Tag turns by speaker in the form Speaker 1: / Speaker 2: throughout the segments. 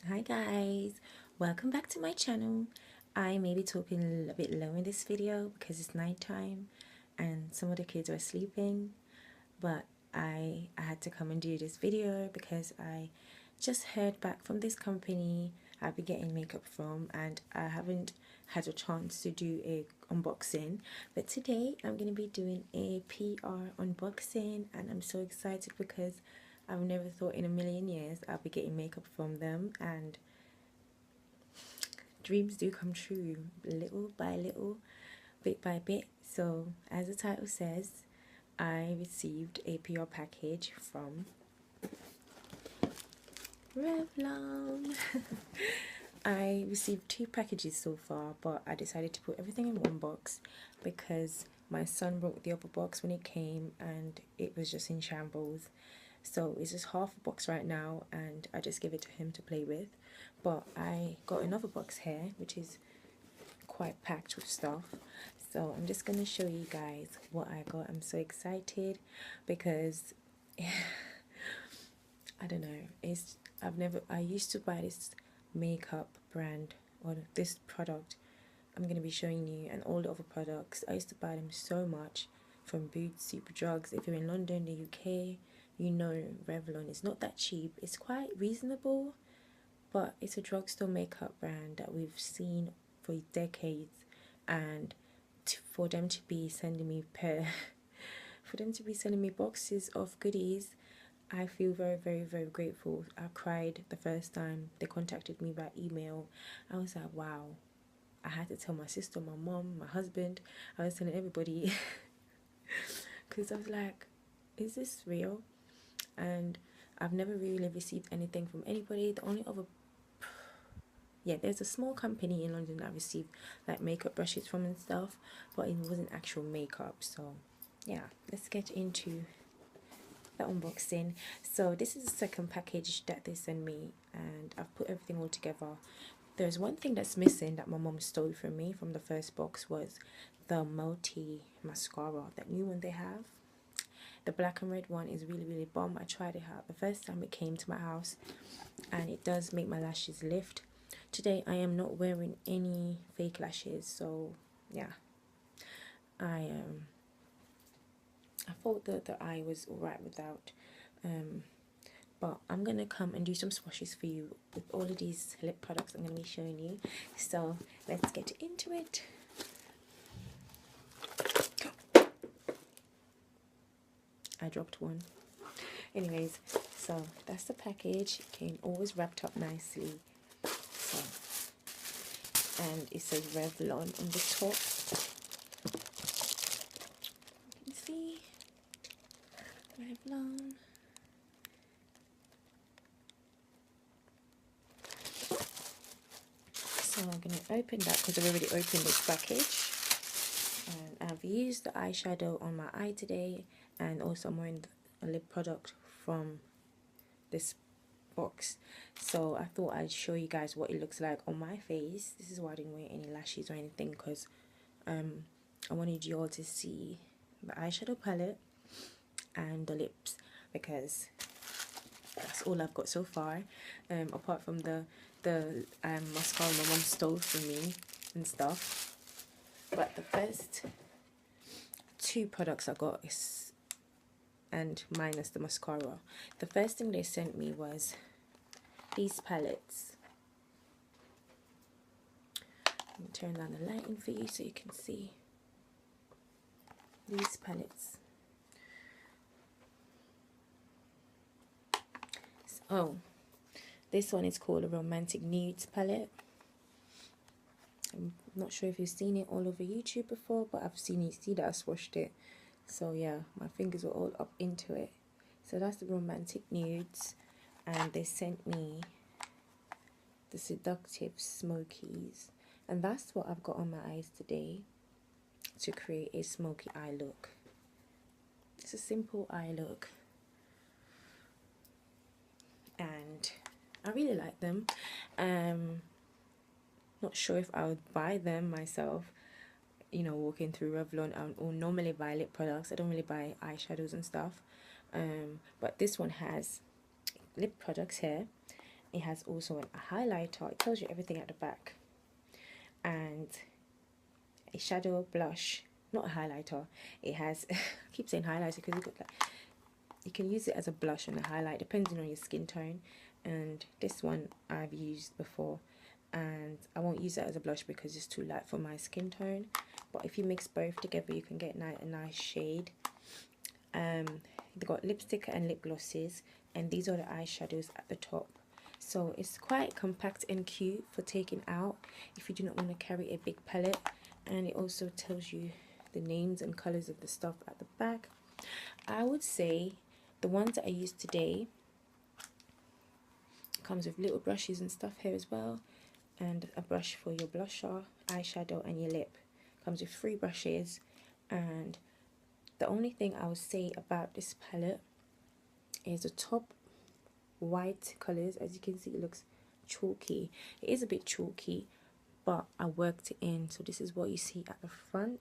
Speaker 1: Hi guys, welcome back to my channel. I may be talking a little bit low in this video because it's nighttime and some of the kids are sleeping, but I had to come and do this video because I just heard back from this company I've been getting makeup from, and I haven't had a chance to do a unboxing, but today I'm going to be doing a PR unboxing, and I'm so excited because I've never thought in a million years I'll be getting makeup from them, and dreams do come true little by little, bit by bit. So as the title says, I received a PR package from Revlon. I received 2 packages so far, but I decided to put everything in one box because my son broke the other box when it came and it was just in shambles. So it's just half a box right now and I just give it to him to play with. But I got another box here which is quite packed with stuff. So I'm just going to show you guys what I got. I'm so excited because I don't know, I used to buy this makeup brand or this product I'm going to be showing you, and all the other products. I used to buy them so much from Boots, Superdrugs. If you're in London, the UK, you know Revlon is not that cheap. It's quite reasonable, but it's a drugstore makeup brand that we've seen for decades, and for them to be sending me for them to be sending me boxes of goodies, I feel very, very, very grateful. I cried the first time they contacted me by email. I was like, wow. I had to tell my sister, my mom, my husband. I was telling everybody because I was like, is this real? And I've never really received anything from anybody. The only other, yeah, there's a small company in London that I received like makeup brushes from and stuff, but it wasn't actual makeup. So yeah, let's get into the unboxing. So this is the second package that they sent me, and I've put everything all together. There's one thing that's missing that my mom stole from me from the first box was the multi mascara, that new one they have. The black and red one is really, really bomb. I tried it out the first time it came to my house and it does make my lashes lift. Today I am not wearing any fake lashes, so yeah. I I thought that the eye was alright without, but I'm gonna come and do some swatches for you with all of these lip products I'm gonna be showing you. So let's get into it. I dropped one. Anyways, so that's the package. It came always wrapped up nicely. So, and it says Revlon on the top. You can see Revlon. So I'm going to open that because I've already opened this package. And I've used the eyeshadow on my eye today, and also I'm wearing a lip product from this box. So I thought I'd show you guys what it looks like on my face. This is why I didn't wear any lashes or anything, because I wanted you all to see the eyeshadow palette and the lips, because that's all I've got so far, apart from the mascara my mom stole from me and stuff. But the first 2 products I got is, and minus the mascara, the first thing they sent me was these palettes. Let me turn down the lighting for you so you can see these palettes. Oh, this one is called a Romantic Nudes palette. I'm not sure if you've seen it all over YouTube before, but I've seen it. See that I swatched it. So yeah, my fingers were all up into it. So that's the Romantic Nudes, and they sent me the Seductive Smokies, and that's what I've got on my eyes today to create a smoky eye look. It's a simple eye look, and I really like them. Not sure if I would buy them myself, you know, walking through Revlon. Or normally buy lip products. I don't really buy eyeshadows and stuff. But this one has lip products here, It has also a highlighter. It tells you everything at the back. And a shadow, blush, not a highlighter. It has, I keep saying highlighter because you can use it as a blush and a highlight depending on your skin tone. And this one I've used before, and I won't use it as a blush because it's too light for my skin tone. But if you mix both together, you can get a nice shade. They've got lipstick and lip glosses, and these are the eyeshadows at the top. So it's quite compact and cute for taking out if you do not want to carry a big palette. And it also tells you the names and colors of the stuff at the back. I would say the ones that I used today comes with little brushes and stuff here as well, and a brush for your blusher, eyeshadow, and your lip. Comes with 3 brushes. And the only thing I would say about this palette is the top white colors. As you can see, it looks chalky. It is a bit chalky, but I worked it in. So this is what you see at the front.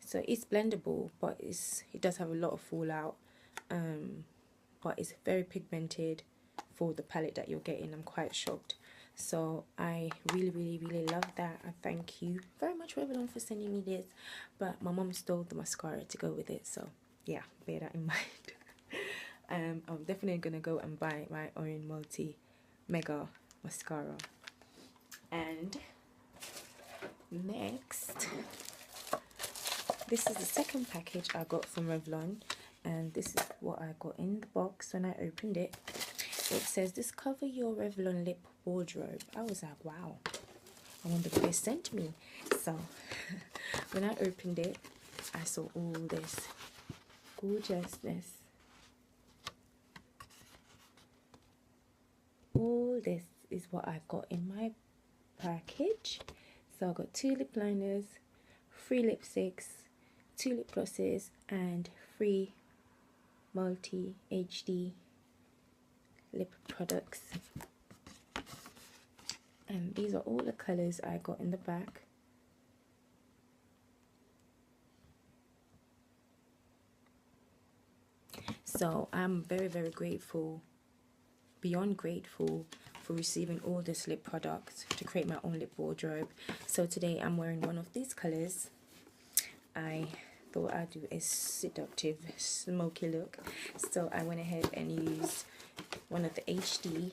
Speaker 1: So it's blendable, but it does have a lot of fallout. But it's very pigmented for the palette that you're getting. I'm quite shocked. So I really love that. I thank you very much, Revlon, for sending me this. But my mom stole the mascara to go with it, so yeah, bear that in mind. I'm definitely gonna go and buy my own mega mascara. And next, this is the second package I got from Revlon, and this is what I got in the box when I opened it. It says, discover your Revlon lip wardrobe. I was like, wow, I wonder what they sent me. So when I opened it, I saw all this gorgeousness. All this is what I've got in my package. So I've got 2 lip liners, 3 lipsticks, 2 lip glosses, and 3 multi HD lip products. And these are all the colors I got in the back. So I'm very grateful, beyond grateful, for receiving all this lip products to create my own lip wardrobe. So today I'm wearing one of these colors. I thought I'd do a seductive smoky look, so I went ahead and used one of the HD.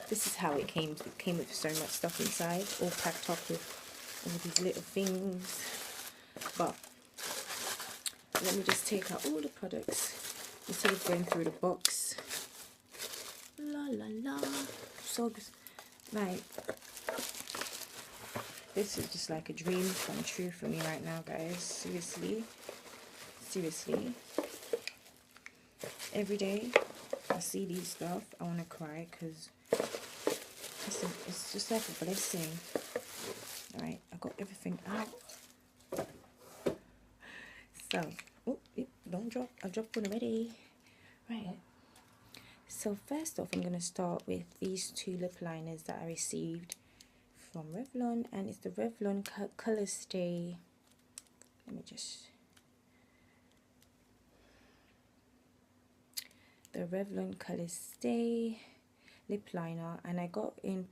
Speaker 1: This is how it came. It came with so much stuff inside, all packed up with all these little things. But let me just take out all the products instead of going through the box. La la la. So like, this is just like a dream come true for me right now, guys. Seriously. Every day I see these stuff, I want to cry, because it's just like a blessing. Alright, I got everything out. So, oh, don't drop. I dropped one already. Right. So first off, I'm going to start with these 2 lip liners that I received from Revlon, and it's the Revlon Color Stay. Let me just... The Revlon Color Stay lip liner, and I got in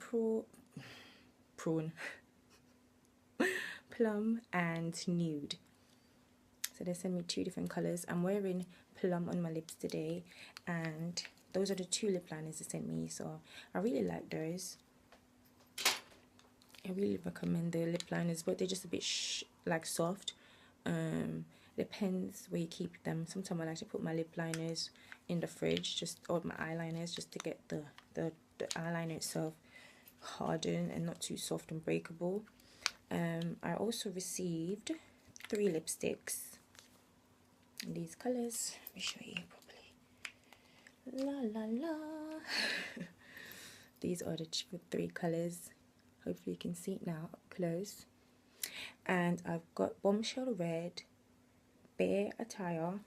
Speaker 1: plum and nude. So they sent me 2 different colors. I'm wearing plum on my lips today, and those are the 2 lip liners they sent me, so I really like those. I really recommend the lip liners, but they're just a bit like soft. Depends where you keep them. Sometimes I like to put my lip liners in the fridge, or my eyeliners, just to get the eyeliner itself hardened and not too soft and breakable. I also received 3 lipsticks in these colors. Let me show you properly. La la la. These are the 3 colors. Hopefully you can see it now up close. And I've got Bombshell Red, Bare Attire,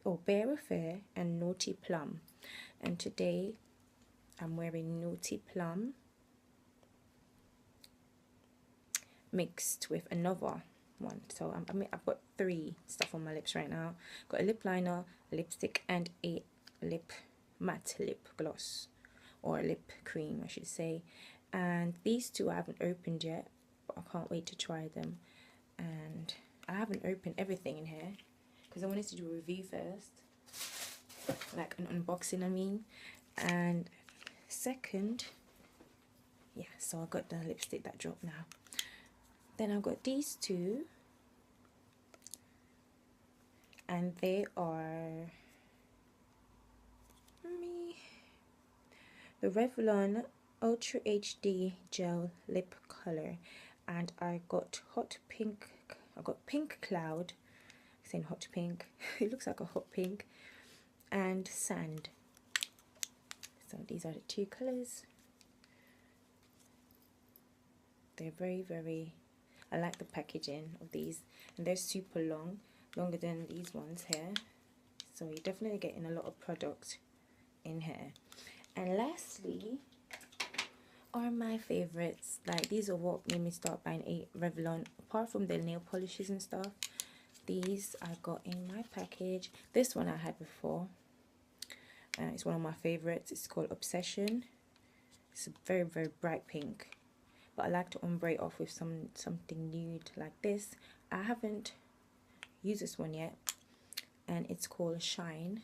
Speaker 1: or Bare Affair, and Naughty Plum. And today I'm wearing Naughty Plum mixed with another one. So I mean, I've got 3 stuff on my lips right now. Got a lip liner, a lipstick, and a matte lip gloss, or lip cream I should say. And these 2 I haven't opened yet, but I can't wait to try them. And I haven't opened everything in here because I wanted to do a review first, like an unboxing I mean. And second, yeah, so I got the lipstick that dropped now. Then I've got these 2, and they are the Revlon Ultra HD Gel Lip Color, and I got hot pink. I got pink cloud. I'm saying hot pink. It looks like a hot pink, and sand. So these are the 2 colors. They're very. I like the packaging of these, and they're super long, longer than these ones here. So you're definitely getting a lot of product in here. And lastly are my favorites. Like, these are what made me start buying a Revlon. Apart from the nail polishes and stuff, these I got in my package. This one I had before. It's one of my favorites. It's called Obsession. It's a very bright pink, but I like to ombre it off with something nude like this. I haven't used this one yet, and it's called Shine,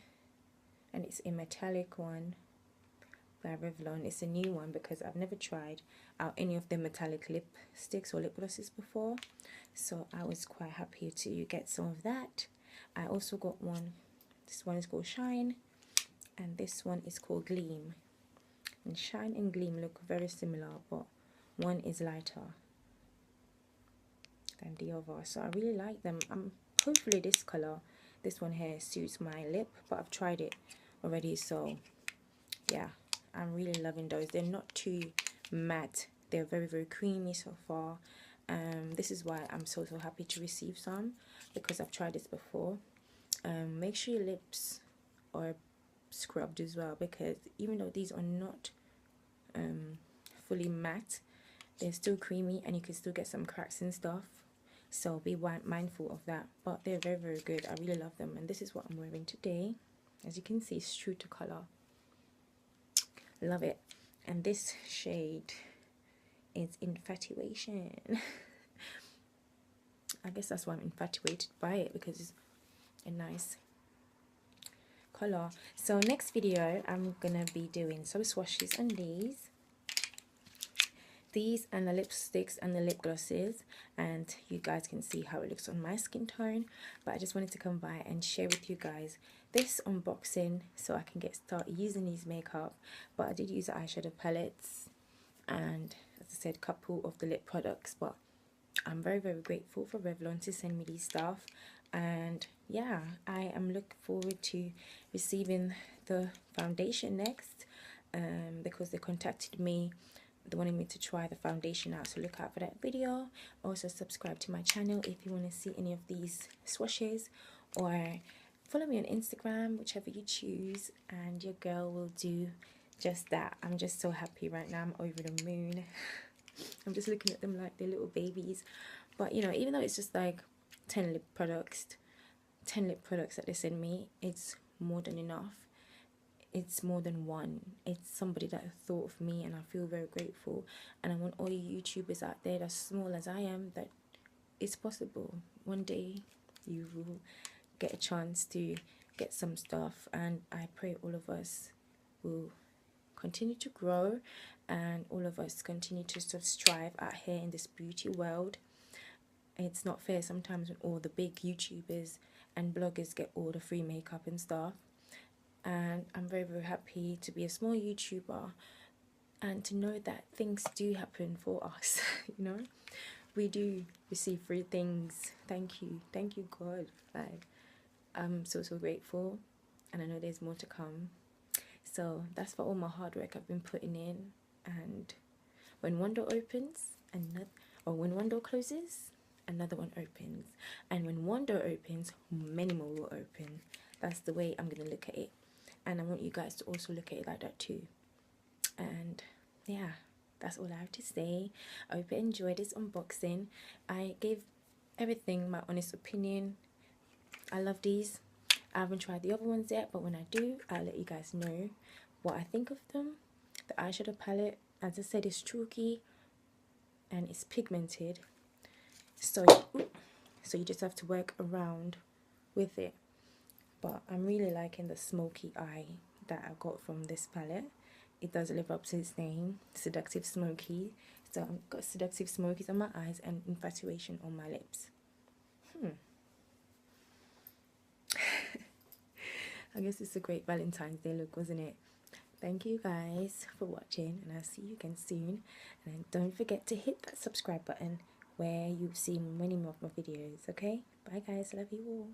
Speaker 1: and it's a metallic one by Revlon. It's a new one because I've never tried out any of the metallic lipsticks or lip glosses before, so I was quite happy to get some of that. I also got one. This one is called Shine, and this one is called Gleam. And Shine and Gleam look very similar, but one is lighter than the other, so I really like them. Hopefully this color, this one here, suits my lip, but I've tried it already, so yeah, I'm really loving those. They're not too matte. They're very creamy so far. This is why I'm so happy to receive some, because I've tried this before. Make sure your lips are scrubbed as well, because even though these are not fully matte, they're still creamy and you can still get some cracks and stuff, so be mindful of that. But they're very good. I really love them, and this is what I'm wearing today. As you can see, it's true to color. Love it. And this shade is Infatuation. I guess that's why I'm infatuated by it, because it's a nice color. So next video I'm gonna be doing some swatches on these and the lipsticks and the lip glosses, and you guys can see how it looks on my skin tone. But I just wanted to come by and share with you guys this unboxing so I can start using these makeup. But I did use the eyeshadow palettes and, as I said, a couple of the lip products. But I'm very grateful for Revlon to send me these stuff, and yeah, I am looking forward to receiving the foundation next, because they contacted me. They wanted me to try the foundation out, so look out for that video. Also subscribe to my channel if you want to see any of these swatches, or follow me on Instagram, whichever you choose, and your girl will do just that. I'm just so happy right now. I'm over the moon. I'm just looking at them like they're little babies. But you know, even though it's just like 10 lip products that they send me, it's more than enough. It's more than one. It's somebody that thought of me, and I feel very grateful. And I want all you YouTubers out there, as small as I am, that it's possible. One day you will get a chance to get some stuff, and I pray all of us will continue to grow, and all of us continue to sort of strive out here in this beauty world. It's not fair sometimes when all the big YouTubers and bloggers get all the free makeup and stuff. And I'm very happy to be a small YouTuber and to know that things do happen for us. You know, we do receive free things. Thank you God. Like, I'm so grateful, and I know there's more to come. So that's for all my hard work I've been putting in. And when one door opens, when one door closes, another one opens. And when one door opens, many more will open. That's the way I'm going to look at it. And I want you guys to also look at it like that too. And yeah, that's all I have to say. I hope you enjoyed this unboxing. I gave everything, my honest opinion. I love these. I haven't tried the other ones yet, but when I do, I'll let you guys know what I think of them. The eyeshadow palette, as I said, is chalky and it's pigmented, so you just have to work around with it. But I'm really liking the smoky eye that I got from this palette. It does live up to its name, Seductive Smoky. So I've got seductive smokies on my eyes and infatuation on my lips. I guess it's a great Valentine's Day look, wasn't it? Thank you guys for watching, and I'll see you again soon. And don't forget to hit that subscribe button where you've seen many more of my videos, okay? Bye guys, love you all.